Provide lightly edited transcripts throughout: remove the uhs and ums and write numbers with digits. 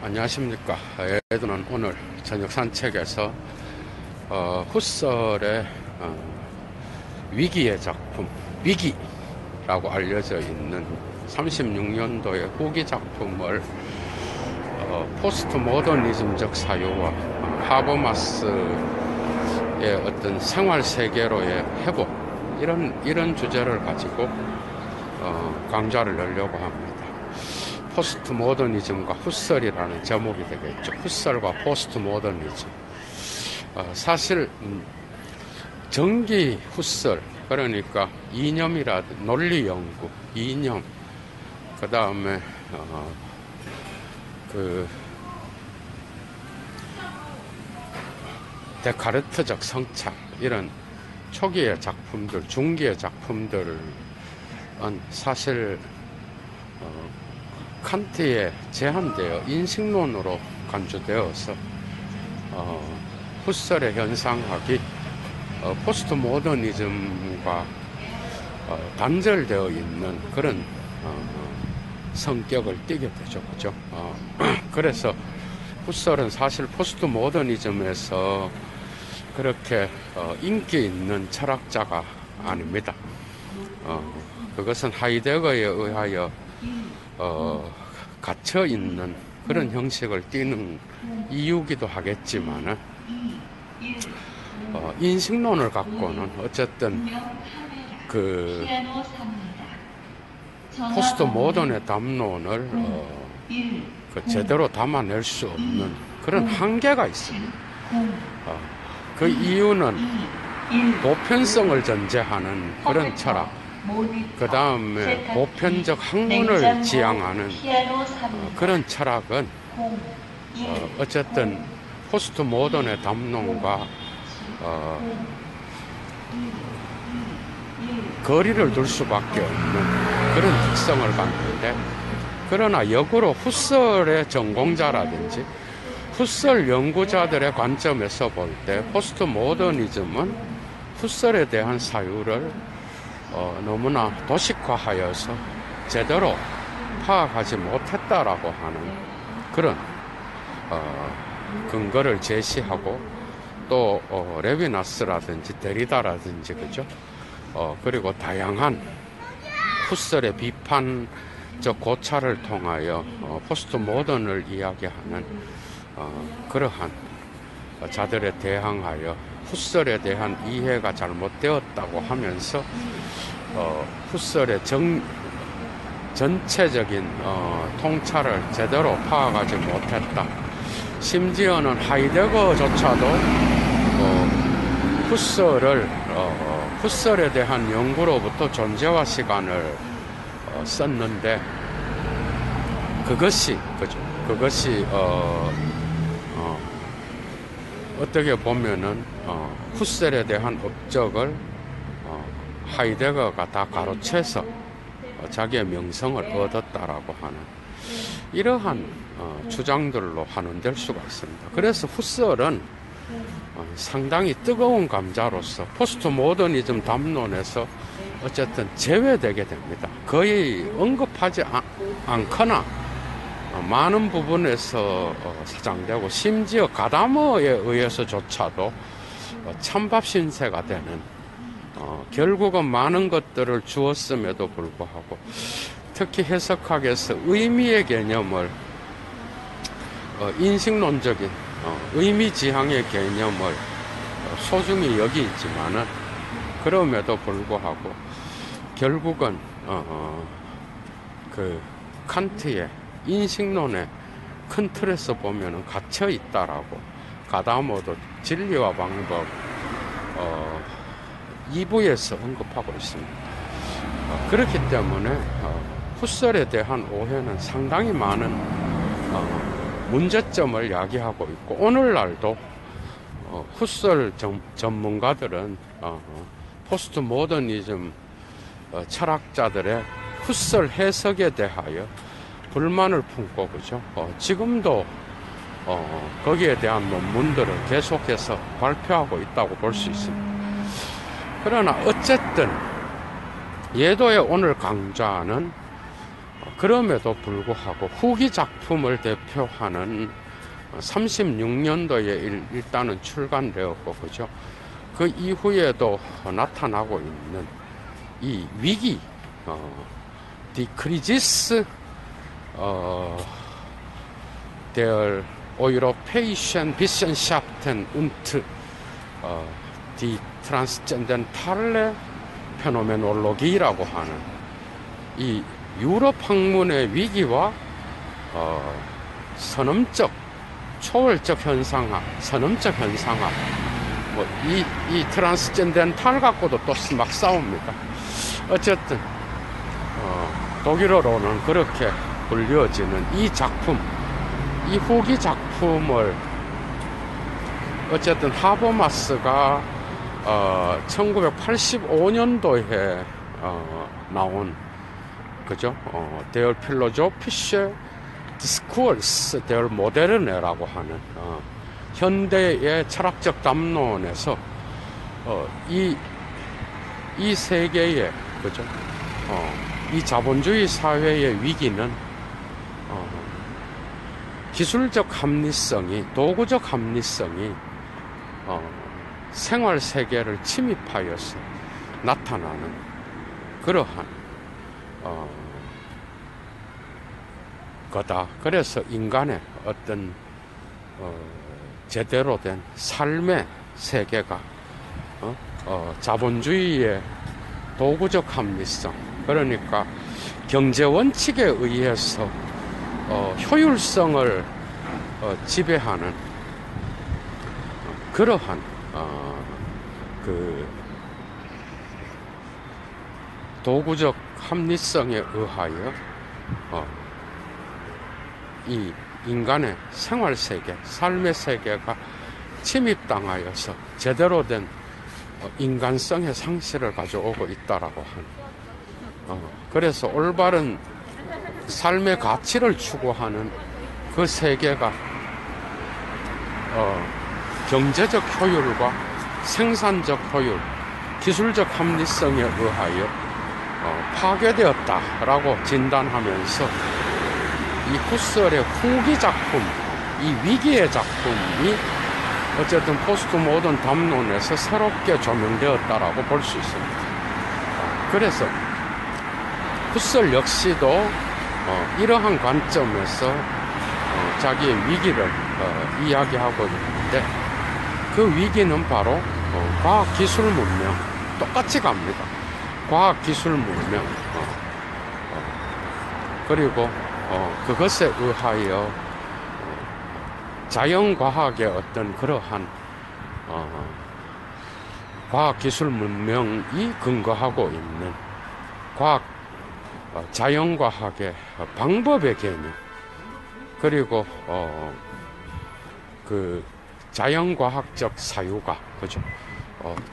안녕하십니까. 저는 오늘 저녁 산책에서 후설의 위기의 작품, 위기라고 알려져 있는 36년도의 후기 작품을 포스트 모더니즘적 사유와 하버마스의 어떤 생활 세계로의 회복, 이런 주제를 가지고 강좌를 열려고 합니다. 포스트 모더니즘과 후설이라는 제목이 되겠죠. 후설과 포스트 모더니즘. 사실 정기 후설, 그러니까 이념이라든 논리 연구, 이념, 그 다음에 데카르트적 성찰, 이런 초기의 작품들, 중기의 작품들은 사실 칸트에 제한되어 인식론으로 간주되어서 후설의 현상학이 포스트 모더니즘과 단절되어 있는 그런 성격을 띠게 되죠. 그죠? 그래서 후설은 사실 포스트 모더니즘에서 그렇게 인기 있는 철학자가 아닙니다. 그것은 하이데거에 의하여 갇혀 있는 그런 형식을 띠는 이유기도 하겠지만은 인식론을 갖고는 어쨌든 그 포스트 모던의 담론을 제대로 담아낼 수 없는 그런 한계가 있습니다. 그 이유는 보편성을 전제하는 그런 철학, 그 다음에 보편적 학문을 지향하는 그런 철학은 어쨌든 포스트 모던의 담론과 거리를 둘 수밖에 없는 그런 특성을 갖는데, 그러나 역으로 후설의 전공자라든지 후설 연구자들의 관점에서 볼 때 포스트 모더니즘은 후설에 대한 사유를 너무나 도식화하여서 제대로 파악하지 못했다라고 하는 그런 근거를 제시하고, 또 레비나스라든지 데리다라든지, 그죠? 그리고 다양한 후설의 비판적 고찰을 통하여 포스트 모던을 이야기하는 그러한 자들에 대항하여 후설에 대한 이해가 잘못되었다고 하면서 후설의 전체적인 통찰을 제대로 파악하지 못했다. 심지어는 하이데거조차도 후설에 대한 연구로부터 존재와 시간을 썼는데, 그것이 어떻게 보면은 후설에 대한 업적을 하이데거가 다 가로채서 자기의 명성을 얻었다라고 하는 이러한 주장들로 환원될 수가 있습니다. 그래서 후설은 상당히 뜨거운 감자로서 포스트 모더니즘 담론에서 어쨌든 제외되게 됩니다. 거의 언급하지 않거나 많은 부분에서 사장되고, 심지어 가다머에 의해서조차도 찬밥 신세가 되는, 결국은 많은 것들을 주었음에도 불구하고 특히 해석학에서 의미의 개념을 인식론적인 의미지향의 개념을 소중히 여기있지만은, 그럼에도 불구하고 결국은 그 칸트의 인식론의 큰 틀에서 보면은 갇혀 있다라고 가다모도 진리와 방법 2부에서 언급하고 있습니다. 그렇기 때문에 후설에 대한 오해는 상당히 많은 문제점을 야기하고 있고, 오늘날도 후설 전문가들은 포스트 모더니즘 철학자들의 후설 해석에 대하여 불만을 품고, 그죠? 지금도 거기에 대한 논문들을 계속해서 발표하고 있다고 볼 수 있습니다. 그러나 어쨌든 예도의 오늘 강좌는 그럼에도 불구하고 후기 작품을 대표하는 36년도에 일단은 출간되었고, 그죠? 그 이후에도 나타나고 있는 이 위기, Die Krise der Europäischen Wissenschaften und die Transzendentale Phänomenologie라고 하는 이 유럽 학문의 위기와 선험적, 초월적 현상학, 선험적 현상학, 뭐 이 트랜스젠덴탈 갖고도 또 막 싸웁니다. 어쨌든 독일어로는 그렇게 불려지는 이 작품, 이 후기 작품을 어쨌든 하버마스가 1985년도에 나온, 그죠? Der philosophische Diskurs der Moderne 라고 하는 현대의 철학적 담론에서 이 세계의, 그죠? 이 자본주의 사회의 위기는 기술적 합리성이, 도구적 합리성이 생활 세계를 침입하여서 나타나는 그러한 거다. 그래서 인간의 어떤 제대로 된 삶의 세계가 자본주의의 도구적 합리성, 그러니까 경제 원칙에 의해서 효율성을 지배하는 그러한 그 도구적 합리성에 의하여 이 인간의 생활 세계, 삶의 세계가 침입당하여서 제대로 된 인간성의 상실을 가져오고 있다라고 하는. 그래서 올바른 삶의 가치를 추구하는 그 세계가 경제적 효율과 생산적 효율, 기술적 합리성에 의하여 파괴되었다라고 진단하면서 이 후설의 후기 작품, 이 위기의 작품이 어쨌든 포스트 모던 담론에서 새롭게 조명되었다라고 볼 수 있습니다. 그래서 후설 역시도 이러한 관점에서 자기의 위기를 이야기하고 있는데, 그 위기는 바로 과학기술 문명, 똑같이 갑니다. 과학기술 문명, 그리고 그것에 의하여 자연과학의 어떤 그러한 과학기술 문명이 근거하고 있는 자연과학의 방법의 개념, 그리고 그 자연과학적 사유가, 그죠?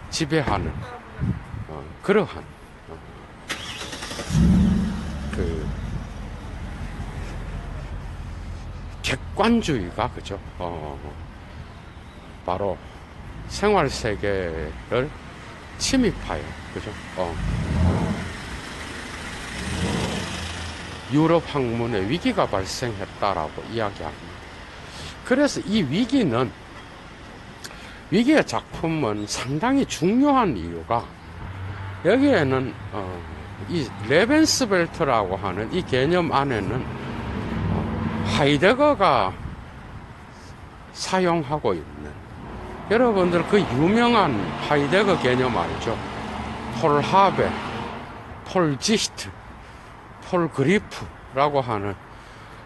지배하는 그러한 그 객관주의가, 그죠? 바로 생활 세계를 침입하여, 그죠? 유럽 학문의 위기가 발생했다라고 이야기합니다. 그래서 이 위기의 작품은 상당히 중요한 이유가, 여기에는 이 레벤스벨트라고 하는 이 개념 안에는 하이데거가 사용하고 있는, 여러분들 그 유명한 하이데거 개념 알죠? 폴 하베, 폴 지히트, 폴 그리프라고 하는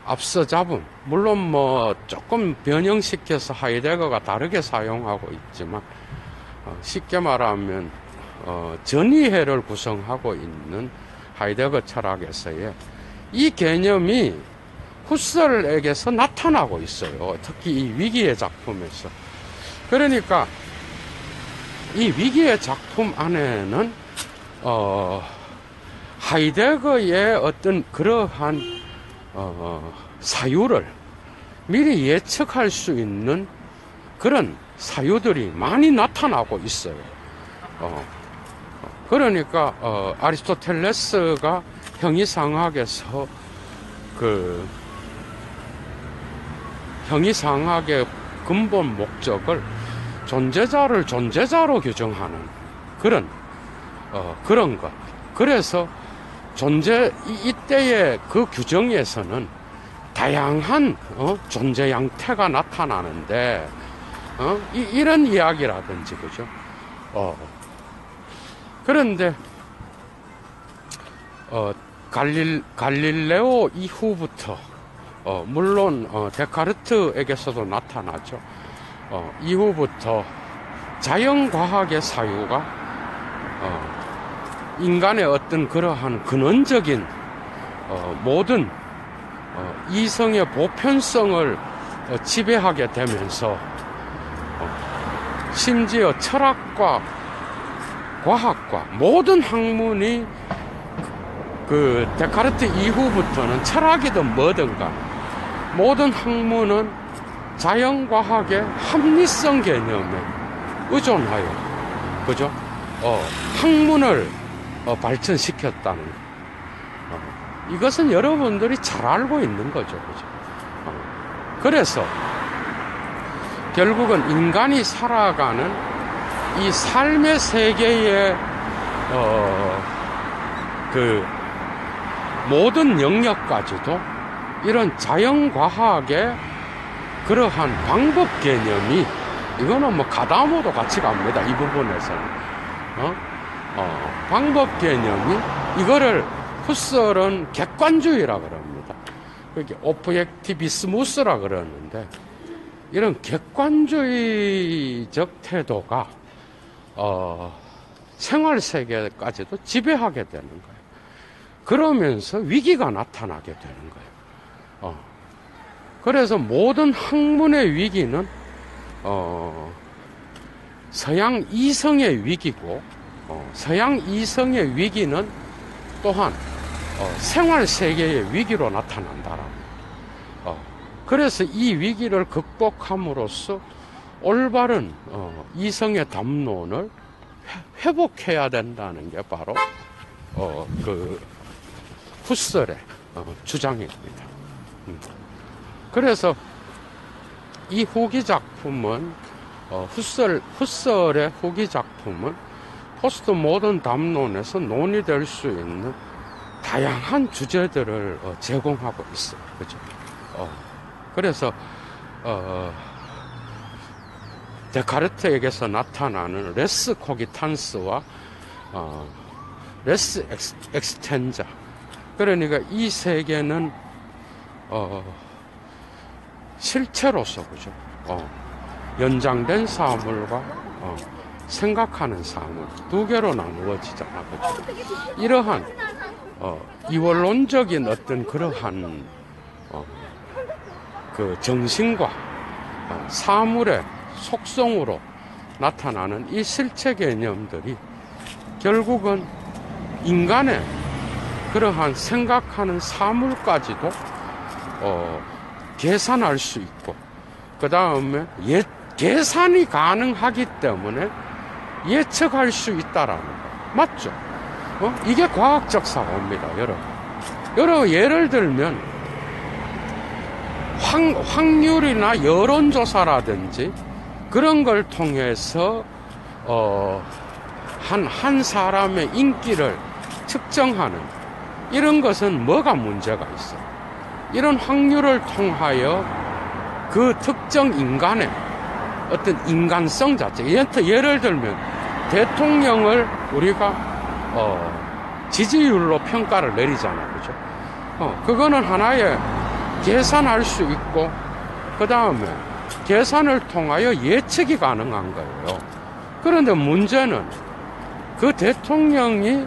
앞서 잡음, 물론 뭐 조금 변형시켜서 하이데거가 다르게 사용하고 있지만 쉽게 말하면 전이해를 구성하고 있는 하이데거 철학에서의 이 개념이 후설에게서 나타나고 있어요. 특히 이 위기의 작품에서. 그러니까 이 위기의 작품 안에는 하이데거의 어떤 그러한 사유를 미리 예측할 수 있는 그런 사유들이 많이 나타나고 있어요. 그러니까 아리스토텔레스가 형이상학에서 그 형이상학의 근본 목적을 존재자를 존재자로 규정하는 그런 것. 그래서 이때의 그 규정에서는 다양한 존재 양태가 나타나는데 이런 이야기라든지 그죠. 그런데 갈릴레오 이후부터 물론 데카르트에게서도 나타나죠. 이후부터 자연과학의 사유가 인간의 어떤 그러한 근원적인 모든 이성의 보편성을 지배하게 되면서 심지어 철학과 과학과 모든 학문이 그 데카르트 이후부터는 철학이든 뭐든 간 모든 학문은 자연과학의 합리성 개념에 의존하여 그죠? 학문을 발전시켰다는 거. 이것은 여러분들이 잘 알고 있는 거죠. 그죠? 그래서 결국은 인간이 살아가는 이 삶의 세계의 그 모든 영역까지도 이런 자연과학의 그러한 방법 개념이 이거는 뭐 가다모도 같이 갑니다. 이 부분에서는 방법 개념이 이거를 후설은 객관주의라 그럽니다. 그게 오브젝티비스무스라 그러는데 이런 객관주의적 태도가 생활 세계까지도 지배하게 되는 거예요. 그러면서 위기가 나타나게 되는 거예요. 그래서 모든 학문의 위기는 서양 이성의 위기고 서양 이성의 위기는 또한 생활 세계의 위기로 나타난다라고. 그래서 이 위기를 극복함으로써 올바른 이성의 담론을 회복해야 된다는 게 바로 그 후설의 주장입니다. 그래서 이 후기 작품은 후설의 후기 작품은 포스트 모던 담론에서 논의될 수 있는 다양한 주제들을 제공하고 있어요. 그죠? 그래서 데카르트에게서 나타나는 레스 코기탄스와 레스 엑스텐자, 그러니까 이 세계는 실체로서 그죠? 연장된 사물과 생각하는 사물 두 개로 나누어지잖아. 그죠? 이러한 이원론적인 어떤 그러한 그 정신과 사물의 속성으로 나타나는 이 실체 개념들이 결국은 인간의 그러한 생각하는 사물까지도 계산할 수 있고, 그 다음에 계산이 가능하기 때문에 예측할 수 있다라는 거 맞죠? 이게 과학적 사고입니다, 여러분. 예를 들면 확률이나 여론조사라든지 그런 걸 통해서 한 사람의 인기를 측정하는 이런 것은 뭐가 문제가 있어? 이런 확률을 통하여 그 특정 인간의 어떤 인간성 자체, 예를 들면 대통령을 우리가 지지율로 평가를 내리잖아요, 그죠? 그거는 하나의 계산할 수 있고, 그 다음에 계산을 통하여 예측이 가능한 거예요. 그런데 문제는 그 대통령이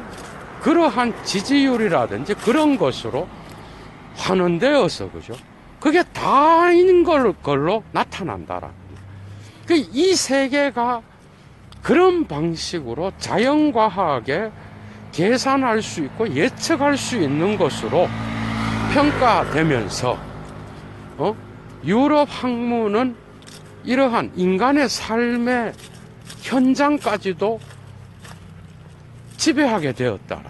그러한 지지율이라든지 그런 것으로 환원되어서, 그죠? 그게 다인 걸로 나타난다라는 거예요. 이 세계가 그런 방식으로 자연과학에 계산할 수 있고 예측할 수 있는 것으로 평가되면서 유럽 학문은 이러한 인간의 삶의 현장까지도 지배하게 되었다.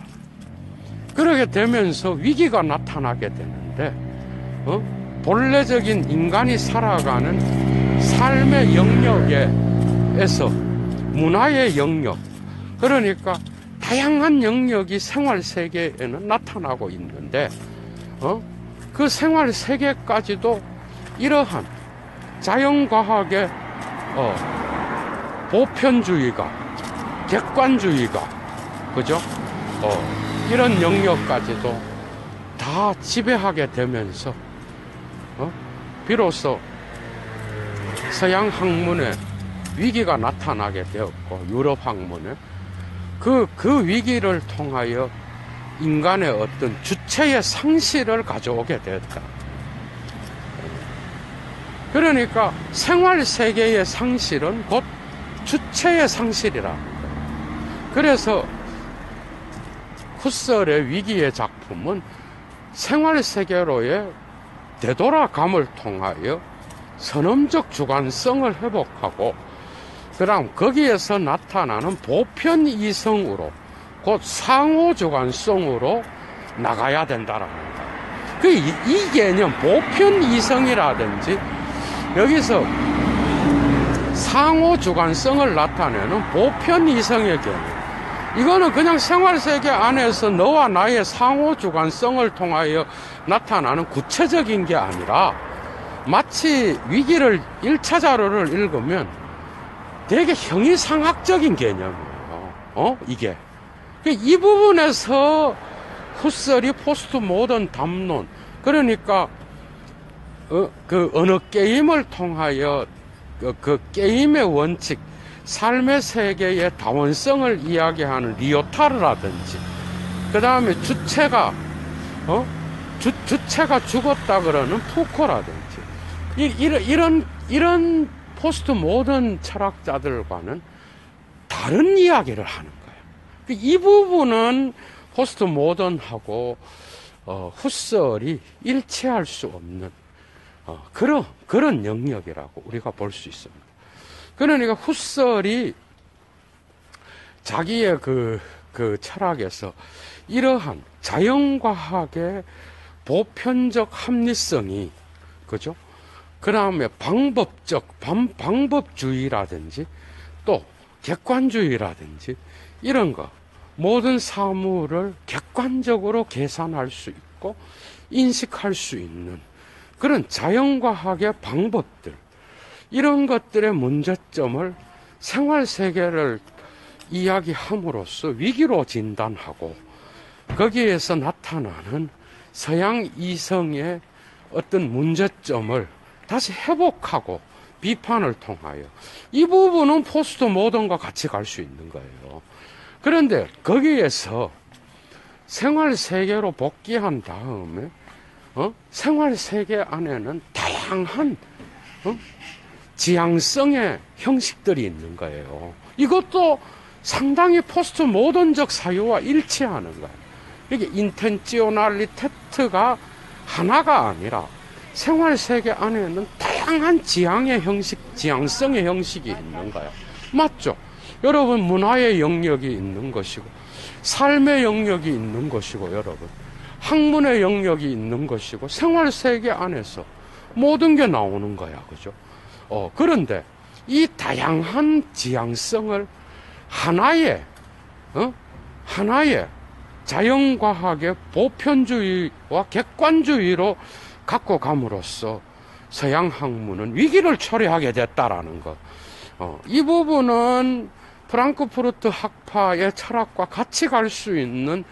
그러게 되면서 위기가 나타나게 되는데, 본래적인 인간이 살아가는 삶의 영역에서 문화의 영역, 그러니까 다양한 영역이 생활 세계에는 나타나고 있는데, 그 생활 세계까지도 이러한 자연과학의 보편주의가, 객관주의가, 그죠? 이런 영역까지도 다 지배하게 되면서, 비로소 서양 학문에 위기가 나타나게 되었고, 유럽 학문에 그 위기를 통하여 인간의 어떤 주체의 상실을 가져오게 되었다. 그러니까 생활 세계의 상실은 곧 주체의 상실이라. 그래서 후설의 위기의 작품은 생활 세계로의 되돌아감을 통하여 선험적 주관성을 회복하고, 그 다음 거기에서 나타나는 보편 이성으로, 곧 상호 주관성으로 나가야 된다라는 거예요. 이 개념, 보편 이성이라든지, 여기서 상호 주관성을 나타내는 보편 이성의 개념, 이거는 그냥 생활세계 안에서 너와 나의 상호 주관성을 통하여 나타나는 구체적인 게 아니라, 마치 위기를 1차 자료를 읽으면 되게 형이상학적인 개념이에요. 이게. 이 부분에서 후설이 포스트 모던 담론, 그러니까 그 어느 게임을 통하여 그 게임의 원칙, 삶의 세계의 다원성을 이야기하는 리오타르라든지, 그 다음에 주체가 죽었다 그러는 푸코라든지, 이런 포스트 모던 철학자들과는 다른 이야기를 하는 거예요. 이 부분은 포스트 모던하고 후설이 일치할 수 없는 그런 영역이라고 우리가 볼 수 있습니다. 그러니까 후설이 자기의 그 철학에서 이러한 자연과학의 보편적 합리성이, 그죠? 그 다음에 방법주의라든지 또 객관주의라든지 이런 거, 모든 사물을 객관적으로 계산할 수 있고 인식할 수 있는 그런 자연과학의 방법들, 이런 것들의 문제점을 생활세계를 이야기함으로써 위기로 진단하고, 거기에서 나타나는 서양 이성의 어떤 문제점을 다시 회복하고 비판을 통하여, 이 부분은 포스트 모던과 같이 갈 수 있는 거예요. 그런데 거기에서 생활세계로 복귀한 다음에 생활세계 안에는 다양한 지향성의 형식들이 있는 거예요. 이것도 상당히 포스트 모던적 사유와 일치하는 거예요. 이게 인텐지오날리테트가 하나가 아니라 생활세계 안에는 다양한 지향의 형식, 지향성의 형식이 있는 거예요. 맞죠? 여러분, 문화의 영역이 있는 것이고, 삶의 영역이 있는 것이고, 여러분, 학문의 영역이 있는 것이고, 생활세계 안에서 모든 게 나오는 거야. 그죠? 그런데 이 다양한 지향성을 하나의 자연과학의 보편주의와 객관주의로 갖고 감으로써 서양 학문은 위기를 초래하게 됐다라는 것. 이 부분은 프랑크푸르트 학파의 철학과 같이 갈 수 있는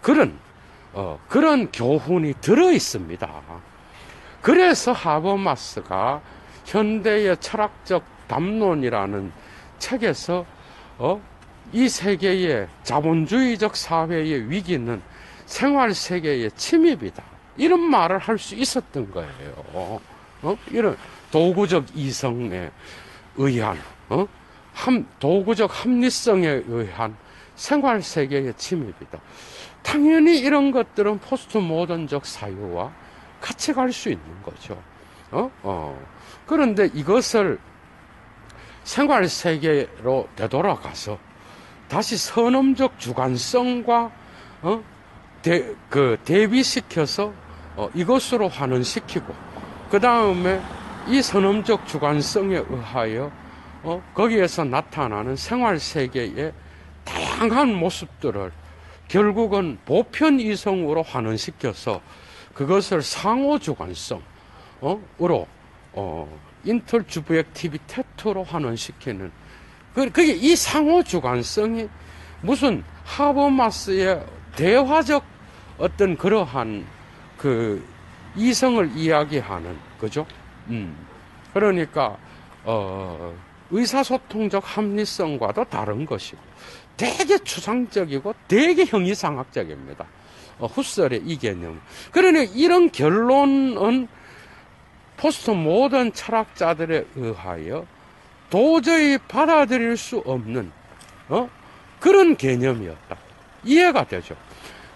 그런 교훈이 들어 있습니다. 그래서 하버마스가 현대의 철학적 담론이라는 책에서 이 세계의 자본주의적 사회의 위기는 생활세계의 침입이다, 이런 말을 할 수 있었던 거예요. 이런 도구적 이성에 의한, 도구적 합리성에 의한 생활세계의 침입이다. 당연히 이런 것들은 포스트 모던적 사유와 같이 갈 수 있는 거죠. 그런데 이것을 생활세계로 되돌아가서 다시 선험적 주관성과 대비시켜서 이것으로 환원시키고, 그 다음에 이 선험적 주관성에 의하여 거기에서 나타나는 생활세계의 다양한 모습들을 결국은 보편 이성으로 환원시켜서 그것을 상호주관성으로 인터주브액티비테트로 환원시키는, 그게 이 상호주관성이 무슨 하버마스의 대화적 어떤 그러한 그 이성을 이야기하는 거죠. 그러니까 의사소통적 합리성과도 다른 것이고 되게 추상적이고 되게 형이상학적입니다. 후설의 이 개념. 그러니 이런 결론은 포스트 모던 철학자들에 의하여 도저히 받아들일 수 없는 그런 개념이었다. 이해가 되죠.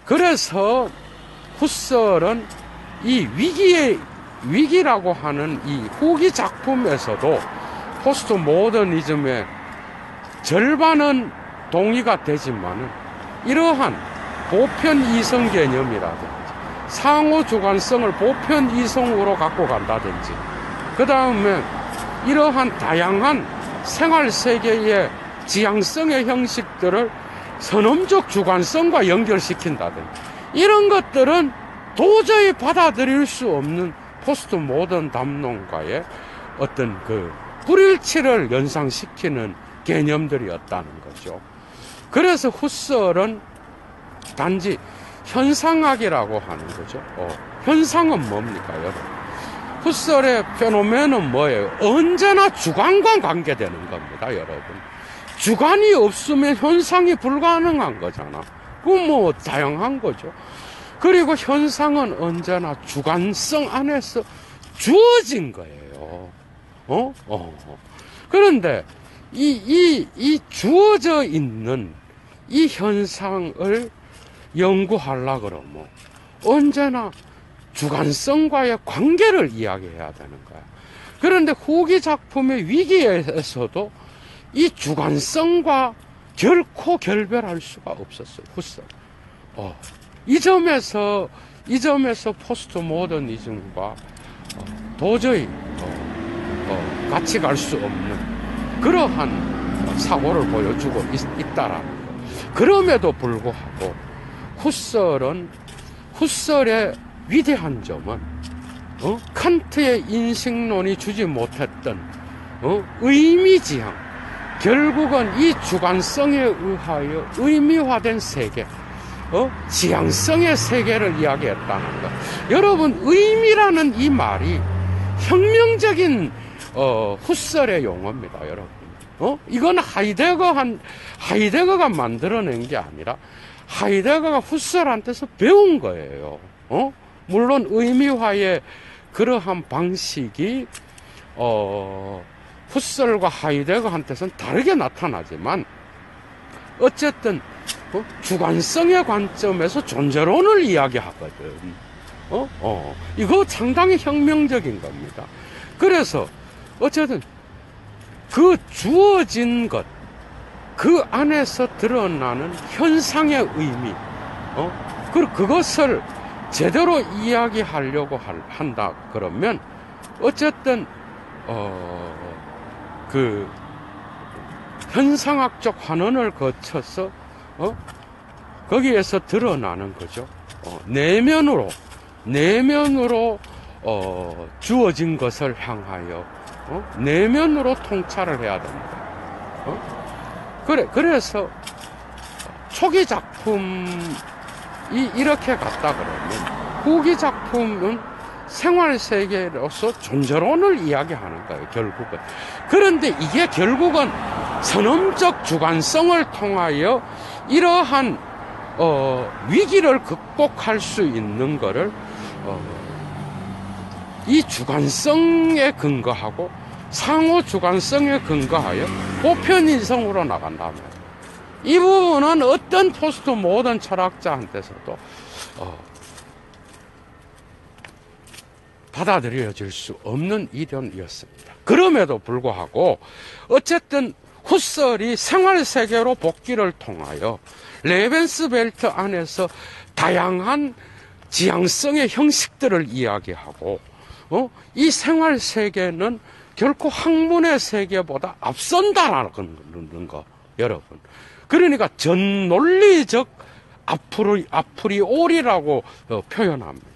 그래서 후설은 이 위기라고 하는 이 후기 작품에서도 포스트 모더니즘의 절반은 동의가 되지만은 이러한 보편 이성 개념이라든지 상호 주관성을 보편 이성으로 갖고 간다든지, 그 다음에 이러한 다양한 생활 세계의 지향성의 형식들을 선험적 주관성과 연결시킨다든지, 이런 것들은 도저히 받아들일 수 없는 포스트 모던 담론과의 어떤 그 불일치를 연상시키는 개념들이었다는 거죠. 그래서 후설은 단지 현상학이라고 하는 거죠. 현상은 뭡니까, 여러분? 후설의 페노멘은 뭐예요? 언제나 주관과 관계되는 겁니다, 여러분. 주관이 없으면 현상이 불가능한 거잖아. 그건 뭐 다양한 거죠. 그리고 현상은 언제나 주관성 안에서 주어진 거예요. 그런데 이 주어져 있는 이 현상을 연구하려고 그러면 언제나 주관성과의 관계를 이야기해야 되는 거야. 그런데 후기 작품의 위기에서도 이 주관성과 결코 결별할 수가 없었어요, 후설. 이 점에서 포스트 모더니즘과 도저히 같이 갈 수 없는 그러한 사고를 보여주고 있다라는 거. 그럼에도 불구하고 후설의 위대한 점은 칸트의 인식론이 주지 못했던 의미지향, 결국은 이 주관성에 의하여 의미화된 세계, 지향성의 세계를 이야기했다는 것. 여러분, 의미라는 이 말이 혁명적인 후설의 용어입니다, 여러분. 이건 하이데거가 만들어낸 게 아니라 하이데거가 후설한테서 배운 거예요. 물론 의미화의 그러한 방식이 후설과 하이데거한테서는 다르게 나타나지만 어쨌든 주관성의 관점에서 존재론을 이야기하거든. 이거 상당히 혁명적인 겁니다. 그래서 어쨌든 그 주어진 것, 그 안에서 드러나는 현상의 의미, 그것을 제대로 이야기하려고 한다 그러면 어쨌든 그 현상학적 환원을 거쳐서 거기에서 드러나는 거죠. 내면으로 주어진 것을 향하여 내면으로 통찰을 해야 됩니다. 그래서 초기 작품이 이렇게 갔다 그러면 후기 작품은 생활세계로서 존재론을 이야기하는 거예요, 결국은. 그런데 이게 결국은 선험적 주관성을 통하여 이러한 위기를 극복할 수 있는 거를 이 주관성에 근거하고 상호 주관성에 근거하여 보편인성으로 나간다면, 이 부분은 어떤 포스트 모던 철학자한테서도 받아들여질 수 없는 이론이었습니다. 그럼에도 불구하고 어쨌든 후설이 생활세계로 복귀를 통하여 레벤스벨트 안에서 다양한 지향성의 형식들을 이야기하고, 이 생활 세계는 결코 학문의 세계보다 앞선다라는 거, 여러분. 그러니까 전논리적 아프리오리라고 표현합니다.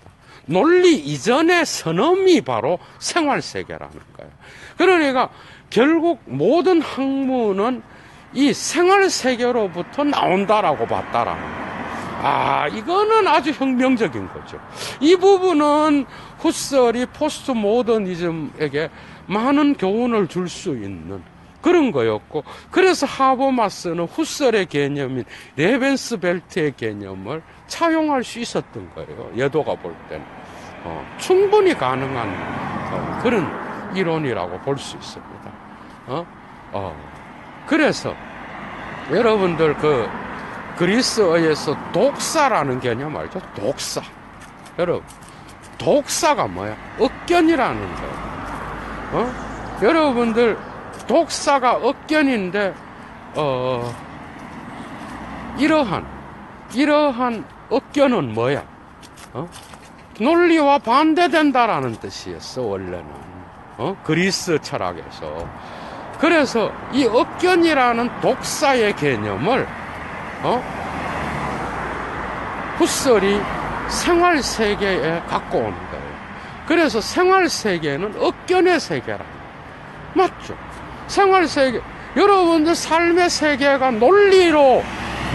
논리 이전의 선언이 바로 생활 세계라는 거예요. 그러니까 결국 모든 학문은 이 생활 세계로부터 나온다라고 봤다라는 거예요. 이거는 아주 혁명적인 거죠. 이 부분은 후설이 포스트 모더니즘에게 많은 교훈을 줄 수 있는 그런 거였고, 그래서 하버마스는 후설의 개념인 레벤스벨트의 개념을 차용할 수 있었던 거예요. 여도가 볼 때는 충분히 가능한 그런 이론이라고 볼 수 있습니다. 그래서 여러분들 그리스어에서 독사라는 개념 알죠? 독사. 여러분, 독사가 뭐야? 억견이라는 거예요. 여러분들 독사가 억견인데 이러한 억견은 뭐야? 논리와 반대된다라는 뜻이었어, 원래는. 그리스 철학에서. 그래서 이 억견이라는 독사의 개념을 후설이 생활 세계에 갖고 오는 거예요. 그래서 생활 세계는 억견의 세계라. 맞죠? 생활 세계, 여러분들 삶의 세계가 논리로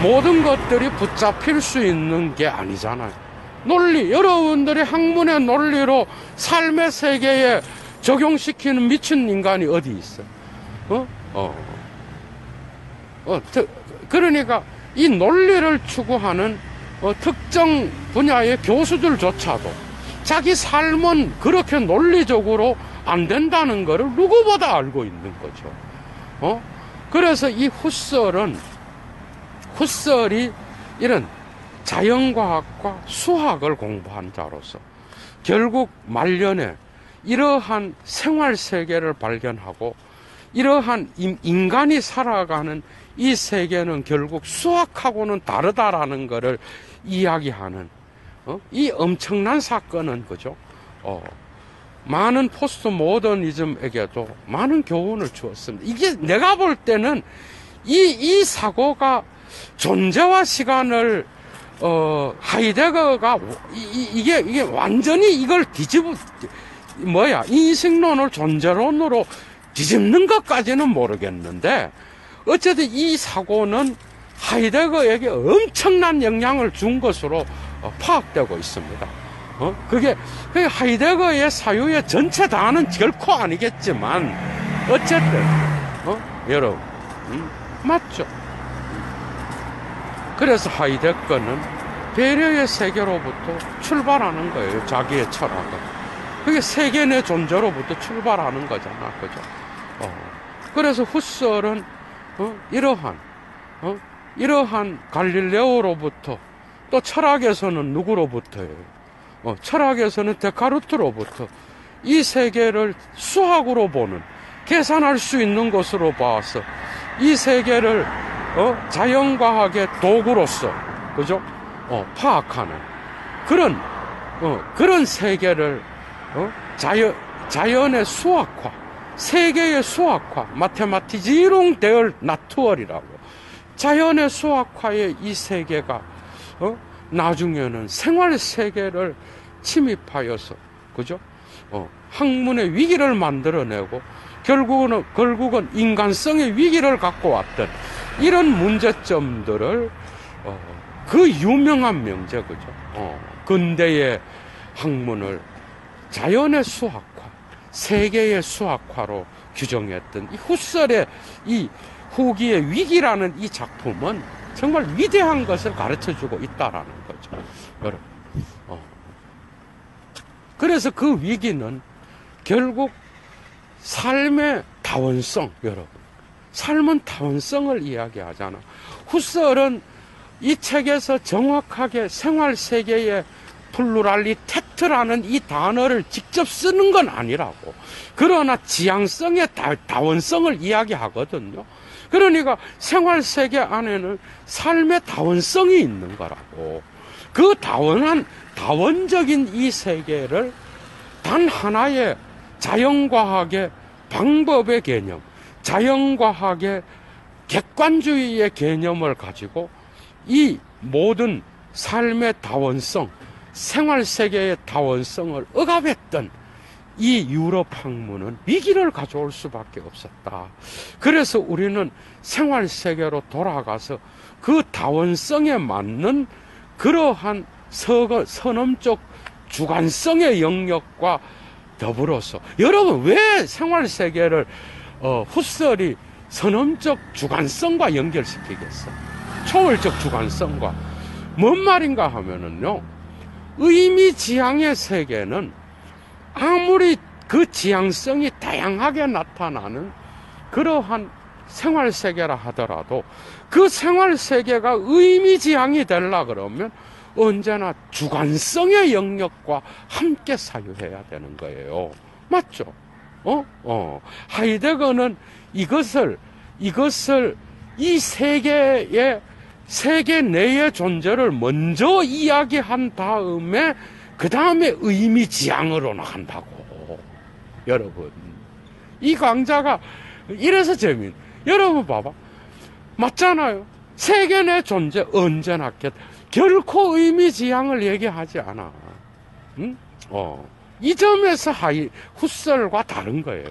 모든 것들이 붙잡힐 수 있는 게 아니잖아요. 논리, 여러분들이 학문의 논리로 삶의 세계에 적용시키는 미친 인간이 어디 있어요? 그러니까 이 논리를 추구하는 특정 분야의 교수들조차도 자기 삶은 그렇게 논리적으로 안 된다는 것을 누구보다 알고 있는 거죠. 그래서 이 후설이 이런 자연과학과 수학을 공부한 자로서 결국 말년에 이러한 생활 세계를 발견하고, 이러한 인간이 살아가는 이 세계는 결국 수학하고는 다르다라는 것을 이야기하는 이 엄청난 사건은, 그죠? 많은 포스트 모더니즘에게도 많은 교훈을 주었습니다. 이게 내가 볼 때는 이 사고가 존재와 시간을 하이데거가 이게 완전히 이걸 인식론을 존재론으로 뒤집는 것까지는 모르겠는데, 어쨌든 이 사고는 하이데거에게 엄청난 영향을 준 것으로 파악되고 있습니다. 그게 하이데거의 사유의 전체 다는 결코 아니겠지만, 어쨌든, 여러분, 맞죠? 그래서 하이데거는 배려의 세계로부터 출발하는 거예요. 자기의 철학은. 그게 세계 내 존재로부터 출발하는 거잖아. 그죠? 그래서 후설은, 이러한 갈릴레오로부터, 또 철학에서는 누구로부터예요? 철학에서는 데카르트로부터 이 세계를 수학으로 보는, 계산할 수 있는 것으로 봐서 이 세계를 자연과학의 도구로서, 그죠? 파악하는 그런 세계를 자연의 수학화, 세계의 수학화, 마테마티지롱 데얼 나투얼이라고, 자연의 수학화의 이 세계가 나중에는 생활 세계를 침입하여서, 그죠? 학문의 위기를 만들어내고 결국은 인간성의 위기를 갖고 왔던 이런 문제점들을 그 유명한 명제, 그죠? 근대의 학문을 자연의 수학화, 세계의 수학화로 규정했던 이 후설의 이 후기의 위기라는 이 작품은 정말 위대한 것을 가르쳐주고 있다라는 거죠, 여러분. 그래서 그 위기는 결국 삶의 다원성, 여러분. 삶은 다원성을 이야기하잖아. 후설은 이 책에서 정확하게 생활 세계의 플루랄리테트라는 이 단어를 직접 쓰는 건 아니라고. 그러나 지향성의 다원성을 이야기하거든요. 그러니까 생활 세계 안에는 삶의 다원성이 있는 거라고. 그 다원적인 이 세계를 단 하나의 자연과학의 방법의 개념, 자연과학의 객관주의의 개념을 가지고 이 모든 삶의 다원성, 생활세계의 다원성을 억압했던 이 유럽 학문은 위기를 가져올 수밖에 없었다. 그래서 우리는 생활세계로 돌아가서 그 다원성에 맞는 그러한 선험적 주관성의 영역과 더불어서, 여러분 왜 생활세계를 후설이 선험적 주관성과 연결시키겠어? 초월적 주관성과. 뭔 말인가 하면은요, 의미지향의 세계는 아무리 그 지향성이 다양하게 나타나는 그러한 생활세계라 하더라도 그 생활세계가 의미지향이 되려 그러면 언제나 주관성의 영역과 함께 사유해야 되는 거예요. 맞죠? 하이데거는 이것을 이 세계 내의 존재를 먼저 이야기한 다음에 그 다음에 의미지향으로 나간다고. 여러분, 이 강좌가 이래서 여러분 봐봐, 맞잖아요. 세계 내 존재 언제나 결코 의미지향을 얘기하지 않아. 응? 이 점에서 후설과 다른 거예요.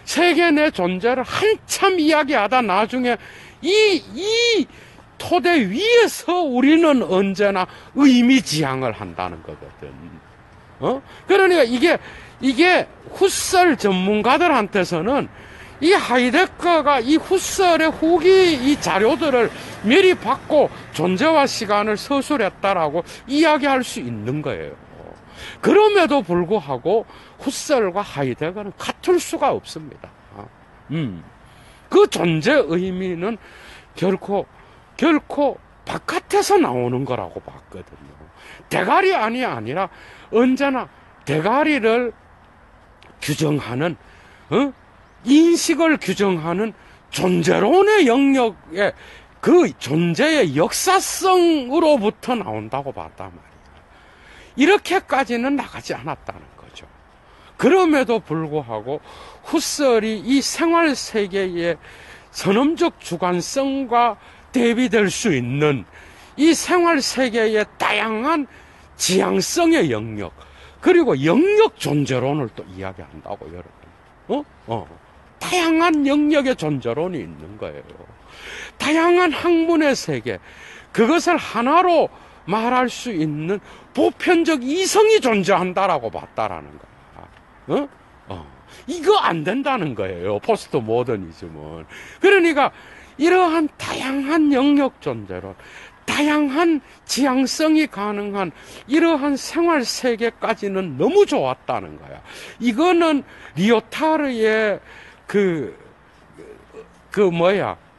세계 내 존재를 한참 이야기하다 나중에 이 토대 위에서 우리는 언제나 의미지향을 한다는 거거든. 그러니까 이게 후설 전문가들한테서는 이 하이데거가 이 후설의 후기 이 자료들을 미리 받고 존재와 시간을 서술했다라고 이야기할 수 있는 거예요. 그럼에도 불구하고 후설과 하이데거는 같을 수가 없습니다. 그 존재 의미는 결코 바깥에서 나오는 거라고 봤거든요. 대가리 아니라 언제나 대가리를 규정하는, 인식을 규정하는 존재론의 영역에 그 존재의 역사성으로부터 나온다고 봤단 말이에요. 이렇게까지는 나가지 않았다는 거죠. 그럼에도 불구하고 후설이 이 생활세계의 선험적 주관성과 대비될 수 있는 이 생활세계의 다양한 지향성의 영역, 그리고 영역 존재론을 또 이야기한다고, 여러분. 다양한 영역의 존재론이 있는 거예요. 다양한 학문의 세계, 그것을 하나로 말할 수 있는 보편적 이성이 존재한다라고 봤다라는 거야. 이거 안 된다는 거예요, 포스트 모더니즘은. 그러니까 이러한 다양한 영역 존재론, 다양한 지향성이 가능한 이러한 생활 세계까지는 너무 좋았다는 거야. 이거는 리오타르의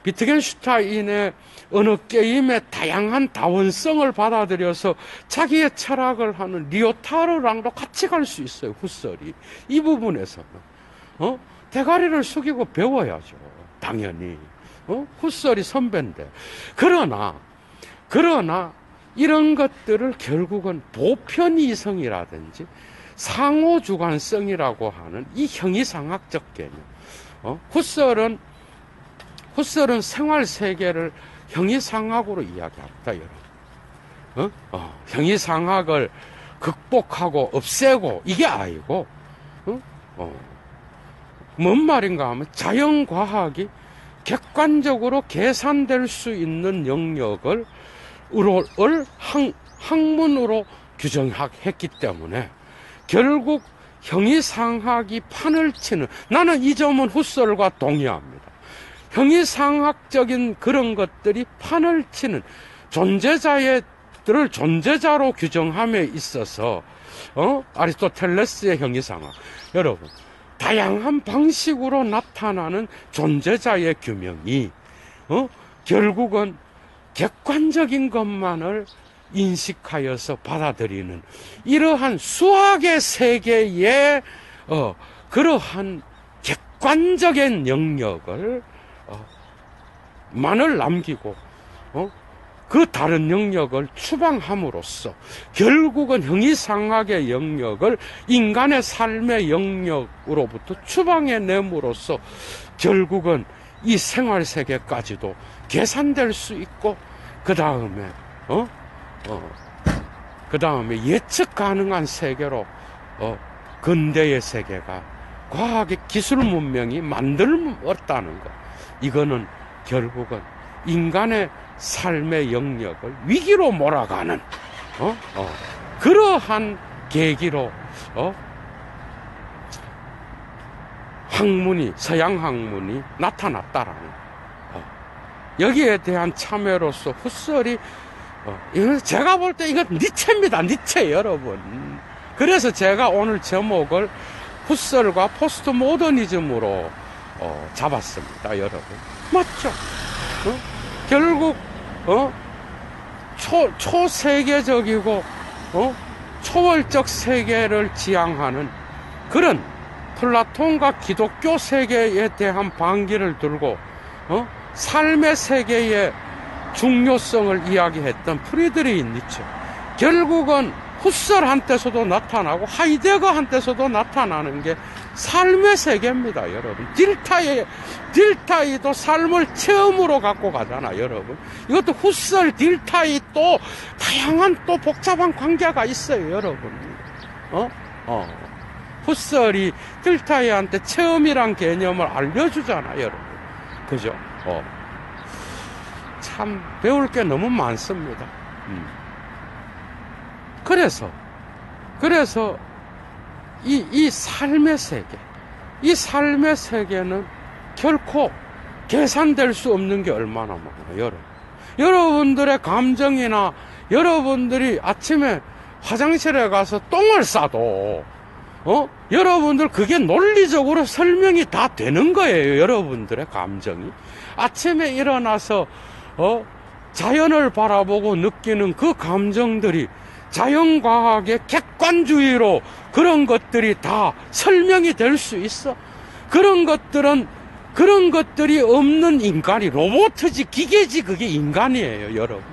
비트겐슈타인의 어느 게임의 다양한 다원성을 받아들여서 자기의 철학을 하는 리오타르랑도 같이 갈 수 있어요, 후설이. 이 부분에서는. 대가리를 숙이고 배워야죠, 당연히. 후설이 선배인데. 그러나 이런 것들을 결국은 보편이성이라든지 상호주관성이라고 하는 이 형이상학적 개념. 후설은 생활세계를 형이상학으로 이야기합니다, 여러분. 형이상학을 극복하고 없애고 이게 아니고, 뭔 말인가 하면 자연과학이 객관적으로 계산될 수 있는 영역을 학문으로 규정했기 때문에 결국 형이상학이 판을 치는, 나는 이 점은 후설과 동의합니다. 형이상학적인 그런 것들이 판을 치는 존재자들을 존재자로 규정함에 있어서 아리스토텔레스의 형이상학, 여러분, 다양한 방식으로 나타나는 존재자의 규명이 결국은 객관적인 것만을 인식하여서 받아들이는 이러한 수학의 세계의 그러한 객관적인 영역을 만을 남기고 그 다른 영역을 추방함으로써 결국은 형이상학의 영역을 인간의 삶의 영역으로부터 추방해냄으로써 결국은 이 생활세계까지도 계산될 수 있고, 그 다음에 그 다음에 예측 가능한 세계로 근대의 세계가 과학의 기술 문명이 만들었다는 것, 이거는 결국은 인간의 삶의 영역을 위기로 몰아가는 그러한 계기로 학문이, 서양 학문이 나타났다라는 여기에 대한 참여로서 후설이 이건 제가 볼 때 이건 니체입니다. 니체 여러분. 그래서 제가 오늘 제목을 후설과 포스트 모더니즘으로 잡았습니다. 여러분 맞죠? 결국 초세계적이고 초월적 세계를 지향하는 그런 플라톤과 기독교 세계에 대한 반기를 들고 삶의 세계의 중요성을 이야기했던 프리드리히 니체, 결국은 후설한테서도 나타나고 하이데거한테서도 나타나는 게 삶의 세계입니다. 여러분 딜타이도 삶을 체험으로 갖고 가잖아. 여러분 이것도 후설 딜타이 또 다양한 또 복잡한 관계가 있어요. 여러분 후설이 딜타이한테 체험이란 개념을 알려주잖아. 여러분 그죠? 참 배울 게 너무 많습니다. 그래서 이 삶의 세계, 이 삶의 세계는 결코 계산될 수 없는 게 얼마나 많아요. 여러분들의 감정이나 여러분들이 아침에 화장실에 가서 똥을 싸도 여러분들 그게 논리적으로 설명이 다 되는 거예요. 여러분들의 감정이 아침에 일어나서 자연을 바라보고 느끼는 그 감정들이 자연과학의 객관주의로 그런 것들이 다 설명이 될 수 있어. 그런 것들이 없는 인간이 로봇이지 기계지 그게 인간이에요. 여러분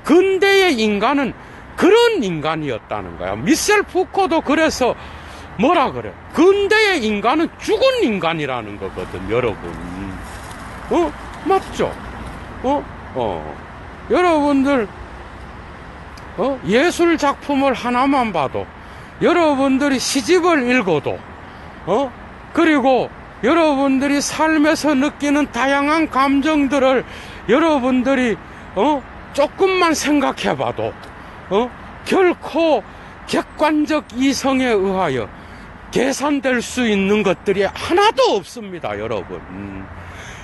근대의 인간은 그런 인간이었다는 거야. 미셀 푸코도 그래서 뭐라 그래? 근대의 인간은 죽은 인간이라는 거거든. 여러분 맞죠? 여러분들 예술 작품을 하나만 봐도, 여러분들이 시집을 읽어도 그리고 여러분들이 삶에서 느끼는 다양한 감정들을 여러분들이 조금만 생각해 봐도 결코 객관적 이성에 의하여 계산될 수 있는 것들이 하나도 없습니다.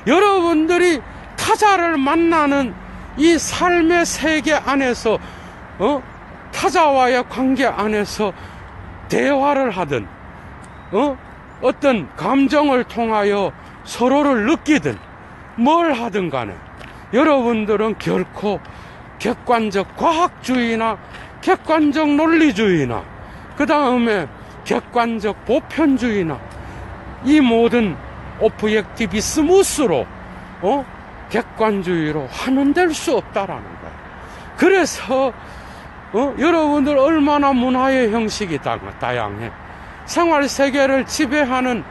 여러분들이 타자를 만나는 이 삶의 세계 안에서 타자와의 관계 안에서 대화를 하든 어떤 감정을 통하여 서로를 느끼든 뭘 하든 간에 여러분들은 결코 객관적 과학주의나 객관적 논리주의나 그 다음에 객관적 보편주의나 이 모든 오브젝티비스무스로 객관주의로 환원될 수 없다라는 거예요. 그래서 여러분들 얼마나 문화의 형식이 다양해. 생활세계를 지배하는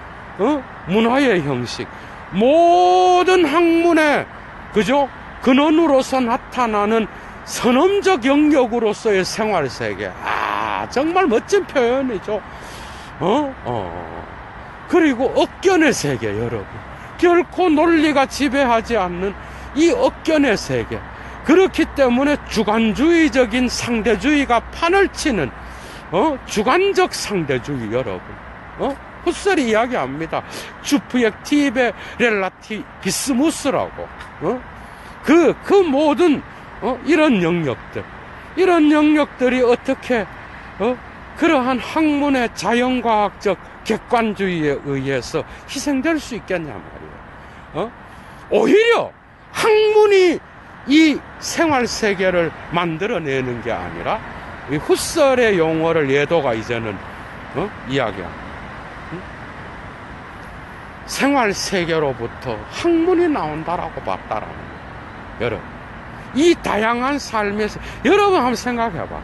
문화의 형식, 모든 학문의 그죠? 근원으로서 나타나는 선험적 영역으로서의 생활세계. 정말 멋진 표현이죠. 그리고 억견의 세계, 여러분. 결코 논리가 지배하지 않는 이 억견의 세계. 그렇기 때문에 주관주의적인 상대주의가 판을 치는 주관적 상대주의, 여러분. 후설이 이야기합니다. 주프젝티베 렐라티비스무스라고. 그 모든 이런 영역들이 어떻게 그러한 학문의 자연과학적 객관주의에 의해서 희생될 수 있겠냐 말이에요. 오히려 학문이 이 생활세계를 만들어내는 게 아니라 이 후설의 용어를 예도가 이제는 이야기합니다. 생활세계로부터 학문이 나온다라고 봤다라는 거예요. 여러분 이 다양한 삶에서 여러분 한번 생각해봐.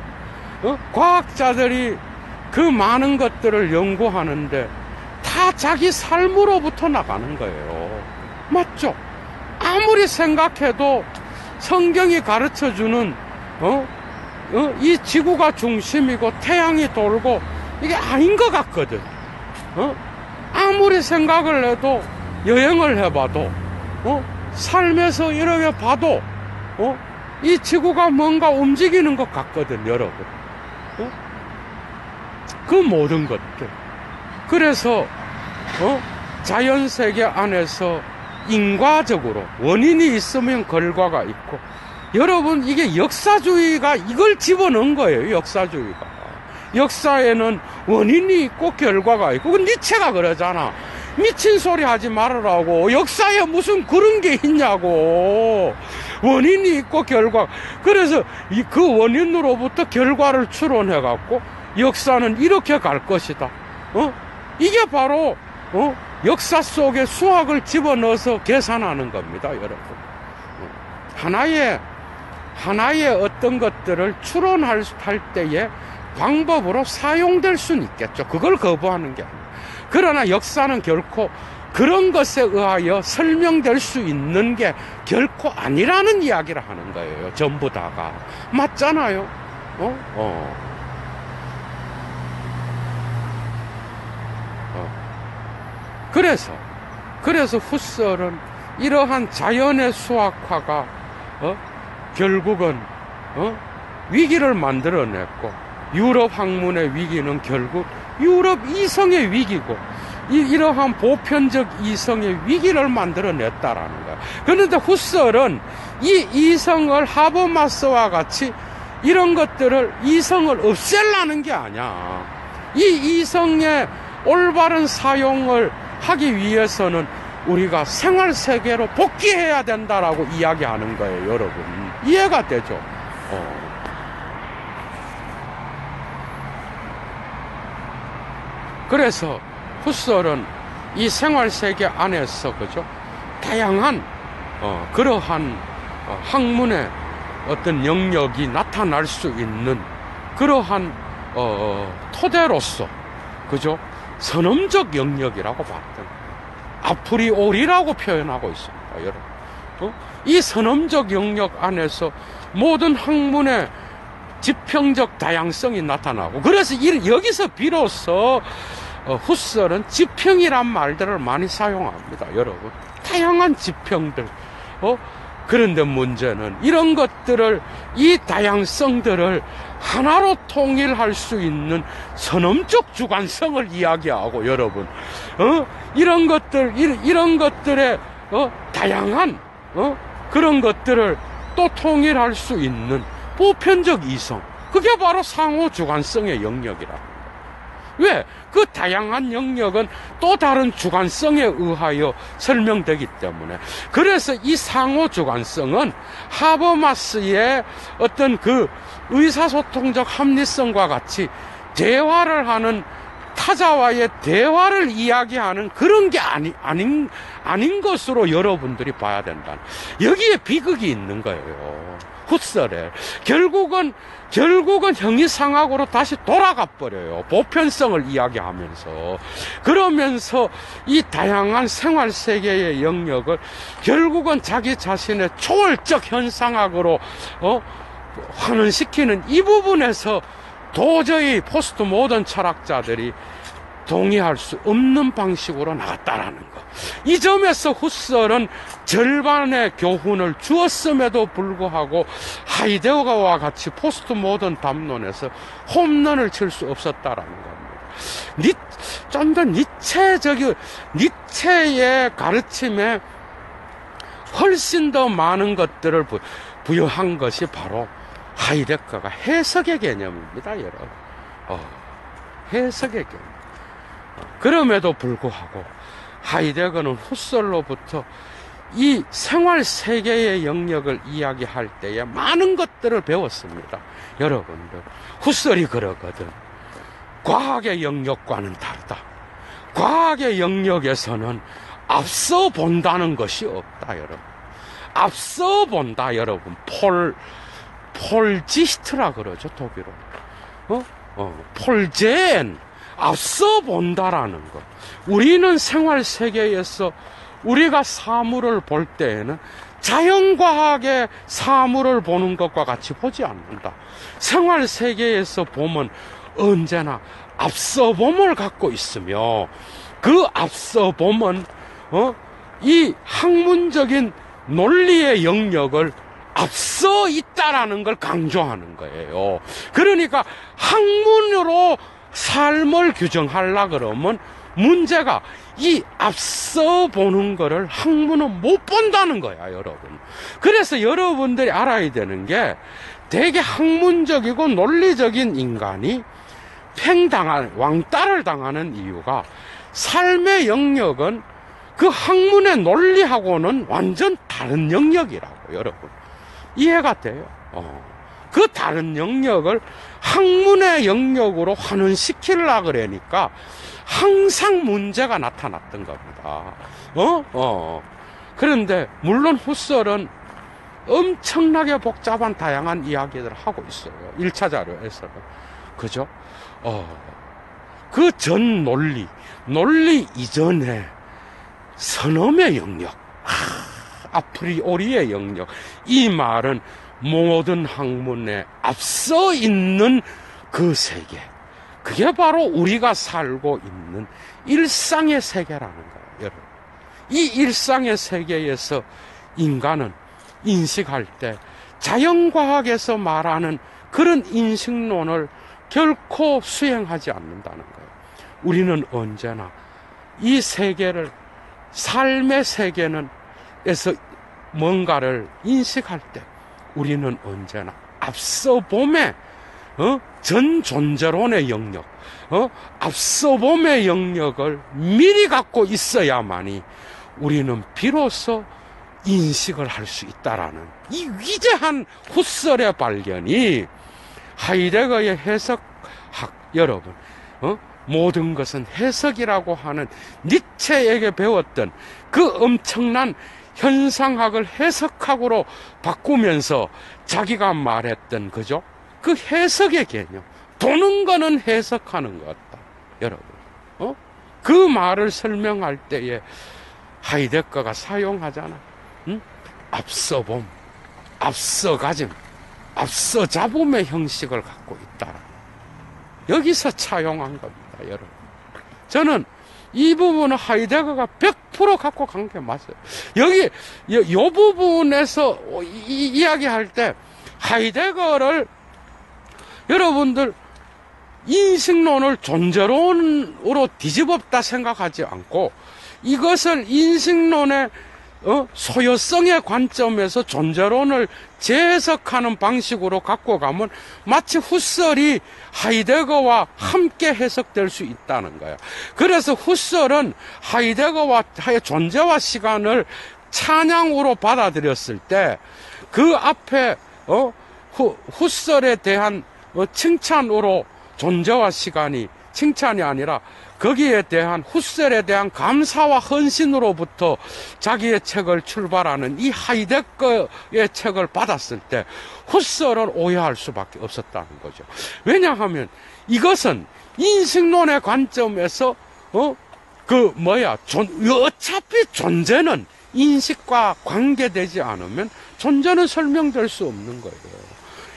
과학자들이 그 많은 것들을 연구하는데 다 자기 삶으로부터 나가는 거예요. 맞죠? 아무리 생각해도 성경이 가르쳐주는 이 지구가 중심이고 태양이 돌고 이게 아닌 것 같거든. 아무리 생각을 해도 여행을 해봐도 삶에서 이렇게 봐도 이 지구가 뭔가 움직이는 것 같거든, 여러분. 그 모든 것들. 그래서 자연세계 안에서 인과적으로 원인이 있으면 결과가 있고, 여러분 이게 역사주의가 이걸 집어넣은 거예요. 역사주의가. 역사에는 원인이 있고 결과가 있고. 그 니체가 그러잖아. 미친 소리 하지 말으라고. 역사에 무슨 그런 게 있냐고. 원인이 있고 결과. 그래서 그 원인으로부터 결과를 추론해 갖고 역사는 이렇게 갈 것이다. 이게 바로 역사 속에 수학을 집어넣어서 계산하는 겁니다, 여러분. 하나의 어떤 것들을 추론할 때에 방법으로 사용될 수는 있겠죠. 그걸 거부하는 게 아니에요. 그러나 역사는 결코 그런 것에 의하여 설명될 수 있는 게 결코 아니라는 이야기를 하는 거예요. 전부 다가. 맞잖아요. 그래서 후설은 이러한 자연의 수학화가 결국은 위기를 만들어냈고, 유럽 학문의 위기는 결국 유럽 이성의 위기고, 이러한 보편적 이성의 위기를 만들어냈다라는 거야. 그런데 후설은 이 이성을 하버마스와 같이 이런 것들을 이성을 없애려는 게 아니야. 이 이성의 올바른 사용을 하기 위해서는 우리가 생활세계로 복귀해야 된다라고 이야기하는 거예요, 여러분. 이해가 되죠? 그래서 후설은 이 생활세계 안에서, 그죠? 다양한, 그러한 학문의 어떤 영역이 나타날 수 있는 그러한, 토대로서, 그죠? 선험적 영역이라고 봤던, 아프리오리라고 표현하고 있습니다, 여러분. 이 선험적 영역 안에서 모든 학문의 지평적 다양성이 나타나고, 그래서 여기서 비로소 후설은 지평이란 말들을 많이 사용합니다, 여러분. 다양한 지평들. 그런데 문제는 이런 것들을, 것 다양성들을 하나로 통일할 수 있는 선험적 주관성을 이야기하고, 여러분, 이런 것들의 다양한 그런 것들을 또 통일할 수 있는 보편적 이성, 그게 바로 상호 주관성의 영역이라. 왜? 그 다양한 영역은 또 다른 주관성에 의하여 설명되기 때문에. 그래서 이 상호 주관성은 하버마스의 어떤 그 의사소통적 합리성과 같이 대화를 하는, 타자와의 대화를 이야기하는 그런 게 아닌 것으로 여러분들이 봐야 된다. 여기에 비극이 있는 거예요, 후설에. 결국은 형이상학으로 다시 돌아가 버려요. 보편성을 이야기하면서. 그러면서 이 다양한 생활세계의 영역을 결국은 자기 자신의 초월적 현상학으로 환원시키는 이 부분에서 도저히 포스트 모던 철학자들이 동의할 수 없는 방식으로 나갔다라는 거. 이 점에서 후설은 절반의 교훈을 주었음에도 불구하고 하이데거와 같이 포스트 모던 담론에서 홈런을 칠 수 없었다라는 겁니다. 좀 더 니체의 가르침에 훨씬 더 많은 것들을 부여한 것이 바로 하이데거가 해석의 개념입니다, 여러분. 해석의 개념. 그럼에도 불구하고 하이데거는 후설로부터 이 생활세계의 영역을 이야기할 때에 많은 것들을 배웠습니다, 여러분들. 후설이 그러거든. 과학의 영역과는 다르다. 과학의 영역에서는 앞서 본다는 것이 없다, 여러분. 앞서 본다, 여러분. 폴지스트라 그러죠, 독일어. 폴젠. 앞서 본다라는 것. 우리는 생활 세계에서 우리가 사물을 볼 때에는 자연과학의 사물을 보는 것과 같이 보지 않는다. 생활 세계에서 보면 언제나 앞서 봄을 갖고 있으며, 그 앞서 봄은 이 학문적인 논리의 영역을 앞서 있다라는 걸 강조하는 거예요. 그러니까 학문으로 삶을 규정하려 그러면 문제가 이 앞서 보는 거를 학문은 못 본다는 거야, 여러분. 그래서 여러분들이 알아야 되는 게, 되게 학문적이고 논리적인 인간이 왕따를 당하는 이유가, 삶의 영역은 그 학문의 논리하고는 완전 다른 영역이라고, 여러분. 이해가 돼요? 그 다른 영역을 학문의 영역으로 환원시키려고 그러니까 항상 문제가 나타났던 겁니다. 그런데 물론 후설은 엄청나게 복잡한 다양한 이야기들을 하고 있어요. 1차 자료에서는. 그죠? 그 전 논리 이전에 선엄의 영역, 아프리오리의 영역, 이 말은 모든 학문에 앞서 있는 그 세계, 그게 바로 우리가 살고 있는 일상의 세계라는 거예요, 여러분. 이 일상의 세계에서 인간은 인식할 때 자연과학에서 말하는 그런 인식론을 결코 수행하지 않는다는 거예요. 우리는 언제나 이 세계를, 삶의 세계에서 뭔가를 인식할 때 우리는 언제나 앞서 봄에 전 존재론의 영역, 앞서 봄의 영역을 미리 갖고 있어야만이 우리는 비로소 인식을 할 수 있다라는 이 위대한 후설의 발견이 하이데거의 해석학, 여러분, 모든 것은 해석이라고 하는 니체에게 배웠던 그 엄청난 현상학을 해석학으로 바꾸면서 자기가 말했던, 그죠? 그 해석의 개념, 도는 거는 해석하는 것 같다, 여러분. 그 말을 설명할 때에 하이데거가 사용하잖아. 앞서 봄, 앞서 가짐, 앞서 잡음의 형식을 갖고 있다. 여기서 차용한 겁니다, 여러분. 저는 이 부분은 하이데거가 100% 갖고 간 게 맞아요. 여기, 요 부분에서 이야기할 때 하이데거를 여러분들 인식론을 존재론으로 뒤집었다 생각하지 않고 이것을 인식론의 소요성의 관점에서 존재론을 재해석하는 방식으로 갖고 가면 마치 후설이 하이데거와 함께 해석될 수 있다는 거예요. 그래서 후설은 하이데거와의 존재와 시간을 찬양으로 받아들였을 때 그 앞에 후설에 대한 칭찬으로 존재와 시간이, 칭찬이 아니라 거기에 대한 후설에 대한 감사와 헌신으로부터 자기의 책을 출발하는 이 하이데거의 책을 받았을 때 후설을 오해할 수밖에 없었다는 거죠. 왜냐하면 이것은 인식론의 관점에서 어차피 존재는 인식과 관계되지 않으면 존재는 설명될 수 없는 거예요.